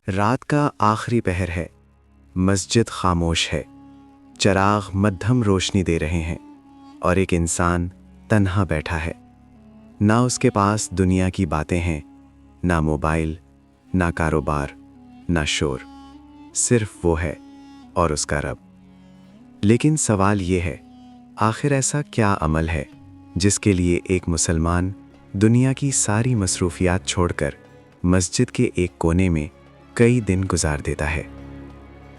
رات کا آخری پہر ہے، مسجد خاموش ہے، چراغ مدھم روشنی دے رہے ہیں اور ایک انسان تنہا بیٹھا ہے۔ نہ اس کے پاس دنیا کی باتیں ہیں، نہ موبائل، نہ کاروبار، نہ شور، صرف وہ ہے اور اس کا رب۔ لیکن سوال یہ ہے، آخر ایسا کیا عمل ہے جس کے لیے ایک مسلمان دنیا کی ساری مصروفیات چھوڑ کر مسجد کے ایک کونے میں کئی دن گزار دیتا ہے؟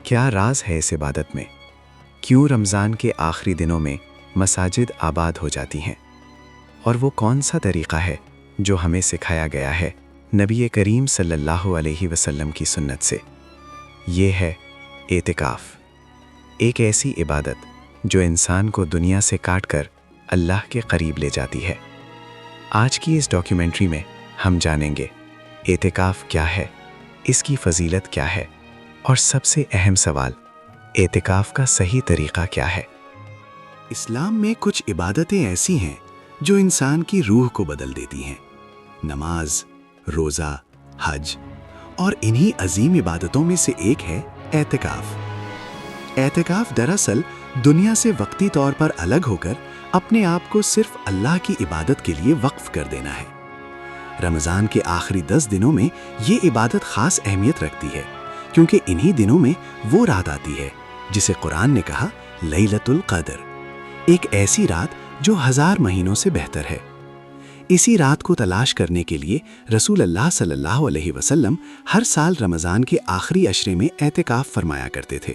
کیا راز ہے اس عبادت میں؟ کیوں رمضان کے آخری دنوں میں مساجد آباد ہو جاتی ہیں؟ اور وہ کون سا طریقہ ہے جو ہمیں سکھایا گیا ہے نبی کریم صلی اللہ علیہ وسلم کی سنت سے؟ یہ ہے اعتکاف، ایک ایسی عبادت جو انسان کو دنیا سے کاٹ کر اللہ کے قریب لے جاتی ہے۔ آج کی اس ڈاکیومنٹری میں ہم جانیں گے اعتکاف کیا ہے، اس کی فضیلت کیا ہے، اور سب سے اہم سوال، اعتکاف کا صحیح طریقہ کیا ہے؟ اسلام میں کچھ عبادتیں ایسی ہیں جو انسان کی روح کو بدل دیتی ہیں۔ نماز، روزہ، حج، اور انہی عظیم عبادتوں میں سے ایک ہے اعتکاف۔ اعتکاف دراصل دنیا سے وقتی طور پر الگ ہو کر اپنے آپ کو صرف اللہ کی عبادت کے لیے وقف کر دینا ہے۔ رمضان کے آخری 10 دنوں میں یہ عبادت خاص اہمیت رکھتی ہے، کیونکہ انہی دنوں میں وہ رات آتی ہے جسے قرآن نے کہا لیلۃ القدر، ایک ایسی رات جو 1000 مہینوں سے بہتر ہے۔ اسی رات کو تلاش کرنے کے لیے رسول اللہ صلی اللہ علیہ وسلم ہر سال رمضان کے آخری عشرے میں اعتکاف فرمایا کرتے تھے۔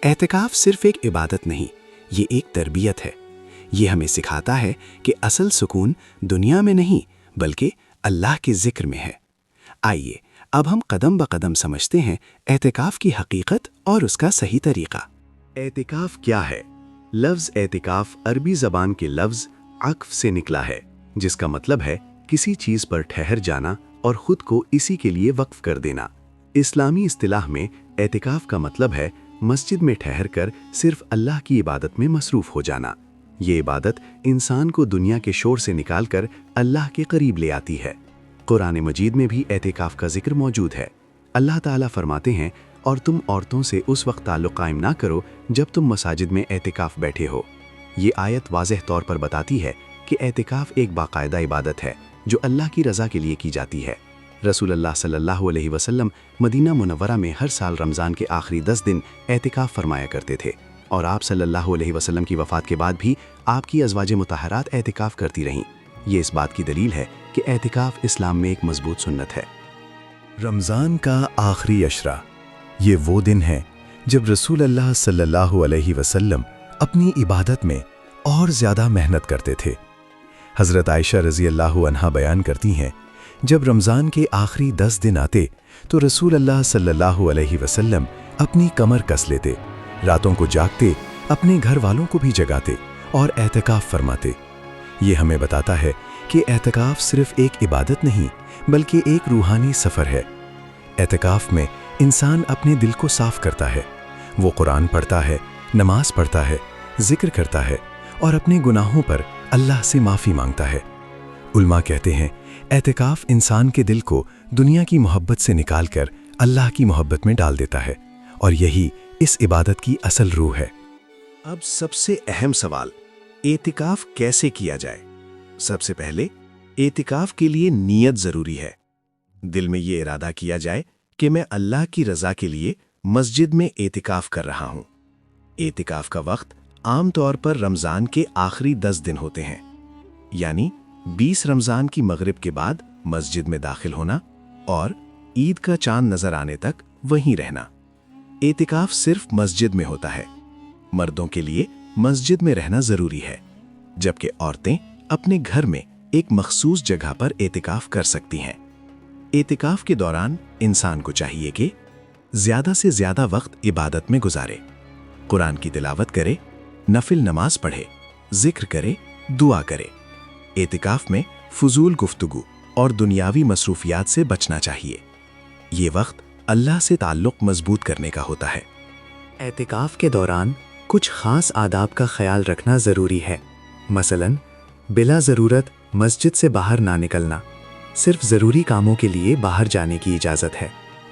اعتکاف صرف ایک عبادت نہیں، یہ ایک تربیت ہے۔ یہ ہمیں سکھاتا ہے کہ اصل سکون دنیا میں نہیں بلکہ اللہ کے ذکر میں ہے۔ آئیے اب ہم قدم بقدم سمجھتے ہیں اعتکاف کی حقیقت اور اس کا صحیح طریقہ۔ اعتکاف کیا ہے؟ لفظ اعتکاف عربی زبان کے لفظ عکف سے نکلا ہے، جس کا مطلب ہے کسی چیز پر ٹھہر جانا اور خود کو اسی کے لیے وقف کر دینا۔ اسلامی اصطلاح میں اعتکاف کا مطلب ہے مسجد میں ٹھہر کر صرف اللہ کی عبادت میں مصروف ہو جانا۔ یہ عبادت انسان کو دنیا کے شور سے نکال کر اللہ کے قریب لے آتی ہے۔ قرآن مجید میں بھی اعتکاف کا ذکر موجود ہے۔ اللہ تعالیٰ فرماتے ہیں، اور تم عورتوں سے اس وقت تعلق قائم نہ کرو جب تم مساجد میں اعتکاف بیٹھے ہو۔ یہ آیت واضح طور پر بتاتی ہے کہ اعتکاف ایک باقاعدہ عبادت ہے جو اللہ کی رضا کے لیے کی جاتی ہے۔ رسول اللہ صلی اللہ علیہ وسلم مدینہ منورہ میں ہر سال رمضان کے آخری 10 دن اعتکاف فرمایا کرتے تھے، اور آپ صلی اللہ علیہ وسلم کی وفات کے بعد بھی آپ کی ازواج مطہرات اعتکاف کرتی رہیں۔ یہ اس بات کی دلیل ہے کہ اعتکاف اسلام میں ایک مضبوط سنت ہے۔ رمضان کا آخری عشرہ، یہ وہ دن ہے جب رسول اللہ صلی اللہ علیہ وسلم اپنی عبادت میں اور زیادہ محنت کرتے تھے۔ حضرت عائشہ رضی اللہ عنہا بیان کرتی ہیں، جب رمضان کے آخری 10 دن آتے تو رسول اللہ صلی اللہ علیہ وسلم اپنی کمر کس لیتے، راتوں کو جاگتے، اپنے گھر والوں کو بھی جگاتے اور اعتکاف فرماتے۔ یہ ہمیں بتاتا ہے کہ اعتکاف صرف ایک عبادت نہیں بلکہ ایک روحانی سفر ہے۔ اعتکاف میں انسان اپنے دل کو صاف کرتا ہے، وہ قرآن پڑھتا ہے، نماز پڑھتا ہے، ذکر کرتا ہے اور اپنے گناہوں پر اللہ سے معافی مانگتا ہے۔ علماء کہتے ہیں، اعتکاف انسان کے دل کو دنیا کی محبت سے نکال کر اللہ کی محبت میں ڈال دیتا ہے، اور یہی اس عبادت کی اصل روح ہے۔ اب سب سے اہم سوال، اعتکاف کیسے کیا جائے؟ سب سے پہلے اعتکاف کے لیے نیت ضروری ہے۔ دل میں یہ ارادہ کیا جائے کہ میں اللہ کی رضا کے لیے مسجد میں اعتکاف کر رہا ہوں۔ اعتکاف کا وقت عام طور پر رمضان کے آخری 10 دن ہوتے ہیں، یعنی 20 رمضان کی مغرب کے بعد مسجد میں داخل ہونا اور عید کا چاند نظر آنے تک وہیں رہنا۔ اعتکاف صرف مسجد میں ہوتا ہے۔ مردوں کے لیے مسجد میں رہنا ضروری ہے، جبکہ عورتیں اپنے گھر میں ایک مخصوص جگہ پر اعتکاف کر سکتی ہیں۔ اعتکاف کے دوران انسان کو چاہیے کہ زیادہ سے زیادہ وقت عبادت میں گزارے، قرآن کی تلاوت کرے، نفل نماز پڑھے، ذکر کرے، دعا کرے۔ اعتکاف میں فضول گفتگو اور دنیاوی مصروفیات سے بچنا چاہیے۔ یہ وقت اللہ سے تعلق مضبوط کرنے کا ہوتا ہے۔ اعتکاف کے دوران کچھ خاص آداب کا خیال رکھنا ضروری ہے۔ مثلاً بلا ضرورت مسجد سے باہر نہ نکلنا، صرف ضروری کاموں کے لیے باہر جانے کی اجازت ہے۔